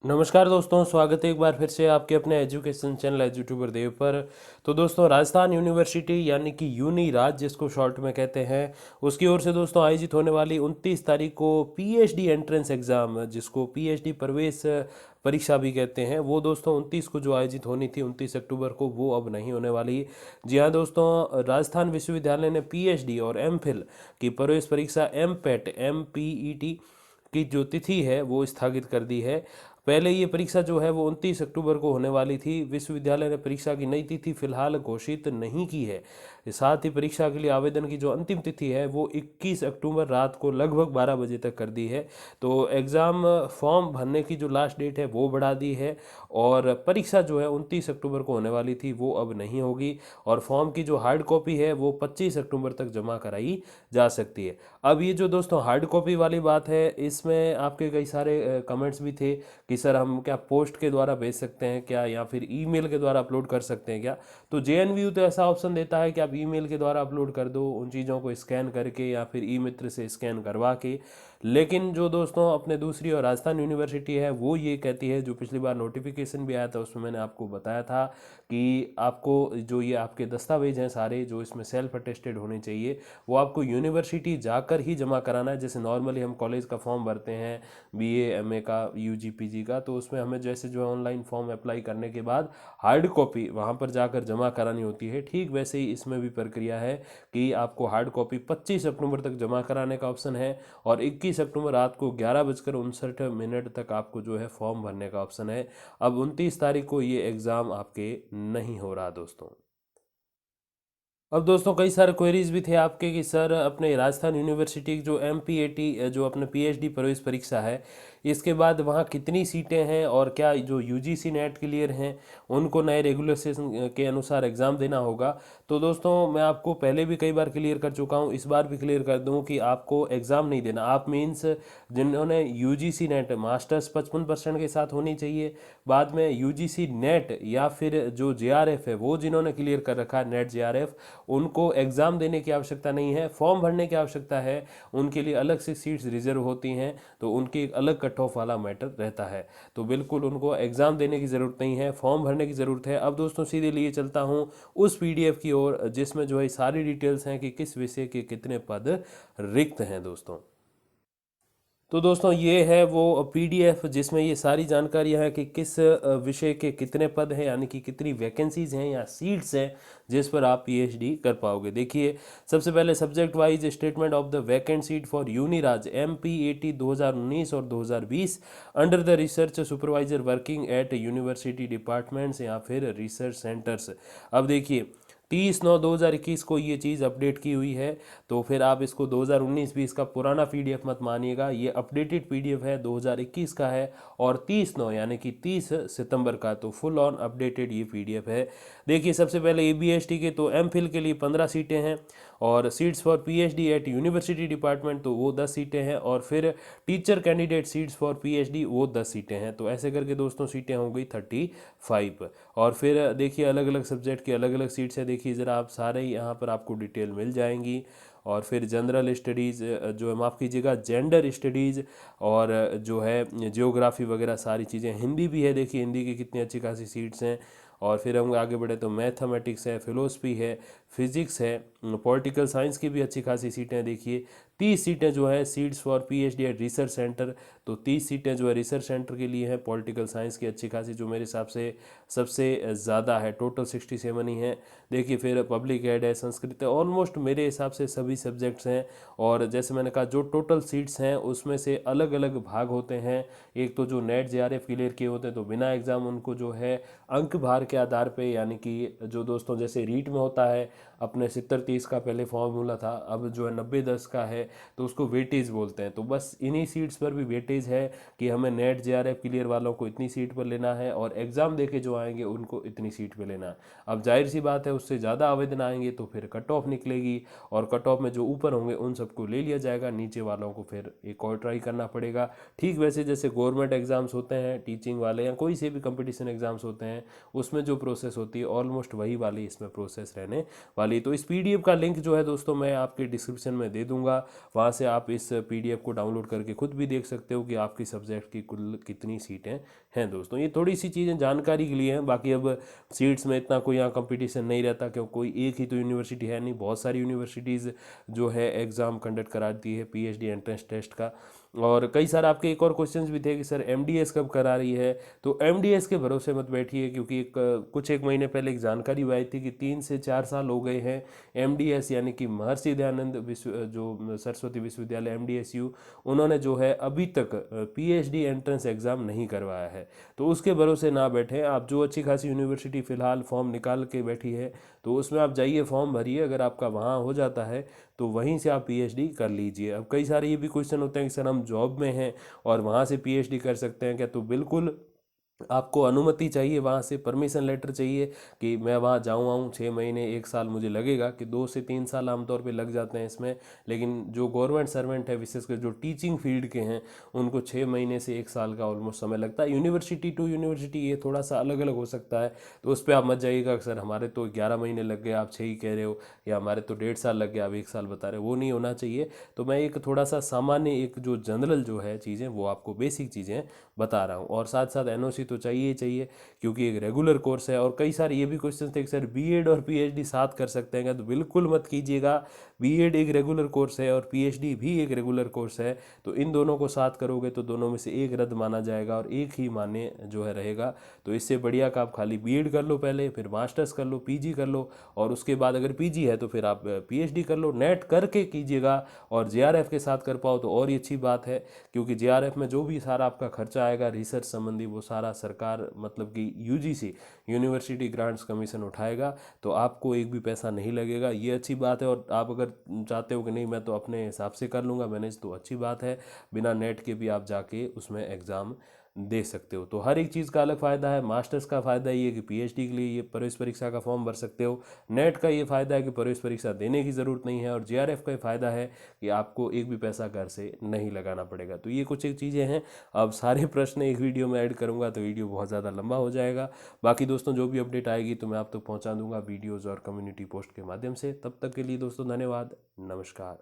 नमस्कार दोस्तों, स्वागत है एक बार फिर से आपके अपने एजुकेशन चैनल एजुट्यूबर देव पर। तो दोस्तों, राजस्थान यूनिवर्सिटी यानी कि यूनी राज जिसको शॉर्ट में कहते हैं, उसकी ओर से दोस्तों आयोजित होने वाली 29 तारीख को पीएचडी एंट्रेंस एग्ज़ाम, जिसको पीएचडी प्रवेश परीक्षा भी कहते हैं, वो दोस्तों 29 को जो आयोजित होनी थी 29 अक्टूबर को, वो अब नहीं होने वाली। जी हाँ दोस्तों, राजस्थान विश्वविद्यालय ने पीएचडी और एमफिल की प्रवेश परीक्षा एमपीईटी की जो तिथि है वो स्थगित कर दी है। पहले ये परीक्षा जो है वो 29 अक्टूबर को होने वाली थी। विश्वविद्यालय ने परीक्षा की नई तिथि फिलहाल घोषित नहीं की है। साथ ही परीक्षा के लिए आवेदन की जो अंतिम तिथि है वो 21 अक्टूबर रात को लगभग 12 बजे तक कर दी है। तो एग्ज़ाम फॉर्म भरने की जो लास्ट डेट है वो बढ़ा दी है, और परीक्षा जो है 29 अक्टूबर को होने वाली थी वो अब नहीं होगी, और फॉर्म की जो हार्ड कॉपी है वो 25 अक्टूबर तक जमा कराई जा सकती है। अब ये जो दोस्तों हार्ड कॉपी वाली बात है, इसमें आपके कई सारे कमेंट्स भी थे कि सर हम क्या पोस्ट के द्वारा भेज सकते हैं क्या, या फिर ईमेल के द्वारा अपलोड कर सकते हैं क्या। तो जेएनवीयू तो ऐसा ऑप्शन देता है कि आप ईमेल के द्वारा अपलोड कर दो उन चीज़ों को स्कैन करके, या फिर ई मित्र से स्कैन करवा के। लेकिन जो दोस्तों अपने दूसरी और राजस्थान यूनिवर्सिटी है वो ये कहती है, जो पिछली बार नोटिफिकेशन भी आया था उसमें मैंने आपको बताया था कि आपको जो ये आपके दस्तावेज हैं सारे जो इसमें सेल्फ अटेस्टेड होने चाहिए, वो आपको यूनिवर्सिटी जाकर ही जमा कराना है। जैसे नॉर्मली हम कॉलेज का फॉर्म भरते हैं, बीए एमए का, यूजी पीजी का, तो उसमें हमें जैसे जो है ऑनलाइन फॉर्म अप्लाई करने के बाद हार्ड कॉपी वहाँ पर जाकर जमा करानी होती है, ठीक वैसे ही इसमें भी प्रक्रिया है कि आपको हार्ड कॉपी 25 अक्टूबर तक जमा कराने का ऑप्शन है, और 21 अक्टूबर रात को 11:59 तक आपको जो है फॉर्म भरने का ऑप्शन है। अब 29 तारीख को ये एग्ज़ाम आपके नहीं हो रहा दोस्तों। अब दोस्तों कई सारे क्वेरीज भी थे आपके कि सर अपने राजस्थान यूनिवर्सिटी की जो एमपीएटी जो अपने पीएचडी प्रवेश परीक्षा है, इसके बाद वहाँ कितनी सीटें हैं, और क्या जो यूजीसी नेट क्लियर हैं उनको नए रेगुलेशन के अनुसार एग्ज़ाम देना होगा। तो दोस्तों मैं आपको पहले भी कई बार क्लियर कर चुका हूँ, इस बार भी क्लियर कर दूँ कि आपको एग्ज़ाम नहीं देना। आप मीन्स जिन्होंने यूजीसी नेट मास्टर्स 55% के साथ होनी चाहिए, बाद में यूजीसी नेट या फिर जो जेआरएफ है वो जिन्होंने क्लियर कर रखा है नेट जेआरएफ, उनको एग्ज़ाम देने की आवश्यकता नहीं है, फॉर्म भरने की आवश्यकता है। उनके लिए अलग से सीट्स रिजर्व होती हैं, तो उनकी एक अलग कट ऑफ वाला मैटर रहता है। तो बिल्कुल उनको एग्ज़ाम देने की ज़रूरत नहीं है, फॉर्म भरने की ज़रूरत है। अब दोस्तों सीधे लिए चलता हूँ उस पीडीएफ की ओर जिसमें जो है सारी डिटेल्स हैं कि किस विषय के कितने पद रिक्त हैं दोस्तों। तो दोस्तों ये है वो पीडीएफ जिसमें ये सारी जानकारियां हैं कि किस विषय के कितने पद हैं, यानी कि कितनी वैकेंसीज हैं या सीट्स हैं जिस पर आप पीएचडी कर पाओगे। देखिए, सबसे पहले subject wise statement of the vacant seat for Uniraj MPAT 2019 और 2020 under the research supervisor working at university departments या फिर रिसर्च सेंटर्स। अब देखिए 30/9/2021 को ये चीज़ अपडेट की हुई है, तो फिर आप इसको 2019-20 का पुराना पीडीएफ मत मानिएगा, ये अपडेटेड पीडीएफ है, 2021 का है, और 30/9 यानी कि 30 सितंबर का, तो फुल ऑन अपडेटेड ये पीडीएफ है। देखिए सबसे पहले एबीएसटी के तो एमफिल के लिए 15 सीटें हैं, और seats for PhD at university department तो वो 10 सीटें हैं, और फिर teacher candidate seats for PhD वो 10 सीटें हैं। तो ऐसे करके दोस्तों सीटें हो गई 35। और फिर देखिए अलग अलग सब्जेक्ट की अलग अलग सीट्स है, देखिए ज़रा आप सारे ही यहाँ पर आपको डिटेल मिल जाएंगी। और फिर जनरल स्टडीज़ जो है, माफ़ कीजिएगा, जेंडर स्टडीज़, और जो है जियोग्राफी वगैरह सारी चीज़ें, हिंदी भी है, देखिए हिंदी की कितनी अच्छी खासी सीट्स हैं। और फिर हम आगे बढ़े तो मैथमेटिक्स है, फिलोसफी है, फिजिक्स है, पॉलिटिकल साइंस की भी अच्छी खासी सीटें हैं। देखिए 30 सीटें जो है seats for PhD at research centre, तो 30 सीटें जो है रिसर्च सेंटर के लिए हैं। पॉलिटिकल साइंस की अच्छी खासी जो मेरे हिसाब से सबसे ज़्यादा है, टोटल 67 ही हैं। देखिए फिर पब्लिक एड है, संस्कृत है, ऑलमोस्ट मेरे हिसाब से सभी सब्जेक्ट्स हैं। और जैसे मैंने कहा जो टोटल सीट्स हैं उसमें से अलग अलग भाग होते हैं। एक तो जो नेट जेआरएफ क्लियर किए होते हैं तो बिना एग्ज़ाम उनको जो है अंक भार के आधार पे, यानी कि जो दोस्तों जैसे रीट में होता है अपने 70-30 का पहले फॉर्मूला था, अब जो है 90-10 का है, तो उसको वेटेज बोलते हैं। तो बस इन्हीं सीट्स पर भी वेटेज है कि हमें नेट जेआरएफ क्लियर वालों को इतनी सीट पर लेना है, और एग्ज़ाम देके जो आएंगे उनको इतनी सीट पर लेना है। अब जाहिर सी बात है उससे ज़्यादा आवेदन आएंगे तो फिर कट ऑफ निकलेगी, और कट ऑफ में जो ऊपर होंगे उन सबको ले लिया जाएगा, नीचे वालों को फिर एक और ट्राई करना पड़ेगा। ठीक वैसे जैसे गवर्नमेंट एग्ज़ाम्स होते हैं टीचिंग वाले, या कोई से भी कंपटीशन एग्ज़ाम्स होते हैं, उसमें जो प्रोसेस होती है ऑलमोस्ट वही वाली इसमें प्रोसेस रहने वाली। तो इस पीडीएफ पीडीएफ का लिंक जो है दोस्तों मैं आपके डिस्क्रिप्शन में दे दूंगा, वहाँ से आप इस पीडीएफ को डाउनलोड करके खुद भी देख सकते हो कि आपकी सब्जेक्ट की कुल कितनी सीटें हैं दोस्तों। ये थोड़ी सी चीज़ें जानकारी के लिए हैं, बाकी अब सीट्स में इतना कोई यहाँ कंपटीशन नहीं रहता, क्योंकि कोई एक ही तो यूनिवर्सिटी है नहीं, बहुत सारी यूनिवर्सिटीज़ जो है एग्ज़ाम कंडक्ट कराती है पीएचडी एंट्रेंस टेस्ट का। और कई सारे आपके एक और क्वेश्चंस भी थे कि सर एमडीएस कब करा रही है, तो एमडीएस के भरोसे मत बैठिए, क्योंकि एक महीने पहले एक जानकारी भी आई थी कि 3 से 4 साल हो गए हैं एमडीएस यानी कि महर्षि दयानंद विश्व जो सरस्वती विश्वविद्यालय एमडीएसयू, उन्होंने जो है अभी तक पीएचडी एंट्रेंस एग्ज़ाम नहीं करवाया है। तो उसके भरोसे ना बैठें आप, जो अच्छी खासी यूनिवर्सिटी फ़िलहाल फॉर्म निकाल के बैठी है तो उसमें आप जाइए फॉर्म भरिए, अगर आपका वहाँ हो जाता है तो वहीं से आप पीएचडी कर लीजिए। अब कई सारे ये भी क्वेश्चन होते हैं कि सर हम जॉब में हैं और वहाँ से पीएचडी कर सकते हैं क्या, तो बिल्कुल आपको अनुमति चाहिए, वहाँ से परमिशन लेटर चाहिए कि मैं वहाँ जाऊँ आऊँ, 6 महीने 1 साल मुझे लगेगा कि 2 से 3 साल आमतौर पे लग जाते हैं इसमें। लेकिन जो गवर्नमेंट सर्वेंट है, विशेषकर जो टीचिंग फील्ड के हैं, उनको 6 महीने से 1 साल का ऑलमोस्ट समय लगता है। यूनिवर्सिटी टू यूनिवर्सिटी ये थोड़ा सा अलग अलग हो सकता है, तो उस पर आप मत जाइएगा कि सर हमारे तो 11 महीने लग गए आप 6 ही कह रहे हो, या हमारे तो 1.5 साल लग गया आप 1 साल बता रहे हो, वो नहीं होना चाहिए। तो मैं एक थोड़ा सा सामान्य एक जो जनरल जो है चीज़ें, वो आपको बेसिक चीज़ें बता रहा हूँ। और साथ साथ एनओसी तो चाहिए ही चाहिए, क्योंकि एक रेगुलर कोर्स है। और कई सारे ये भी क्वेश्चन थे कि सर बीएड और पीएचडी साथ कर सकते हैं क्या, तो बिल्कुल मत कीजिएगा। बीएड एक रेगुलर कोर्स है और पीएचडी भी एक रेगुलर कोर्स है, तो इन दोनों को साथ करोगे तो दोनों में से एक रद्द माना जाएगा और एक ही मान्य जो है रहेगा। तो इससे बढ़िया का आप खाली बीएड कर लो पहले, फिर मास्टर्स कर लो, पीजी कर लो, और उसके बाद अगर पीजी है तो फिर आप पीएचडी कर लो। नेट करके कीजिएगा और जेआरएफ के साथ कर पाओ तो और ही अच्छी बात है, क्योंकि जेआरएफ में जो भी सारा आपका खर्चा आएगा रिसर्च संबंधी, वो सारा सरकार मतलब कि यूजीसी यूनिवर्सिटी ग्रांट्स कमीशन उठाएगा, तो आपको एक भी पैसा नहीं लगेगा। ये अच्छी बात है। और आप अगर चाहते हो कि नहीं मैं तो अपने हिसाब से कर लूँगा मैनेज, तो अच्छी बात है, बिना नेट के भी आप जाके उसमें एग्ज़ाम दे सकते हो। तो हर एक चीज़ का अलग फ़ायदा है। मास्टर्स का फ़ायदा ये है कि पीएचडी के लिए ये प्रवेश परीक्षा का फॉर्म भर सकते हो। नेट का ये फ़ायदा है कि प्रवेश परीक्षा देने की ज़रूरत नहीं है। और जेआरएफ का ये फ़ायदा है कि आपको एक भी पैसा घर से नहीं लगाना पड़ेगा। तो ये कुछ एक चीज़ें हैं। अब सारे प्रश्न एक वीडियो में ऐड करूँगा तो वीडियो बहुत ज़्यादा लंबा हो जाएगा। बाकी दोस्तों जो भी अपडेट आएगी तो मैं आप तक पहुँचा दूंगा वीडियोज़ और कम्युनिटी पोस्ट के माध्यम से। तब तक के लिए दोस्तों धन्यवाद, नमस्कार।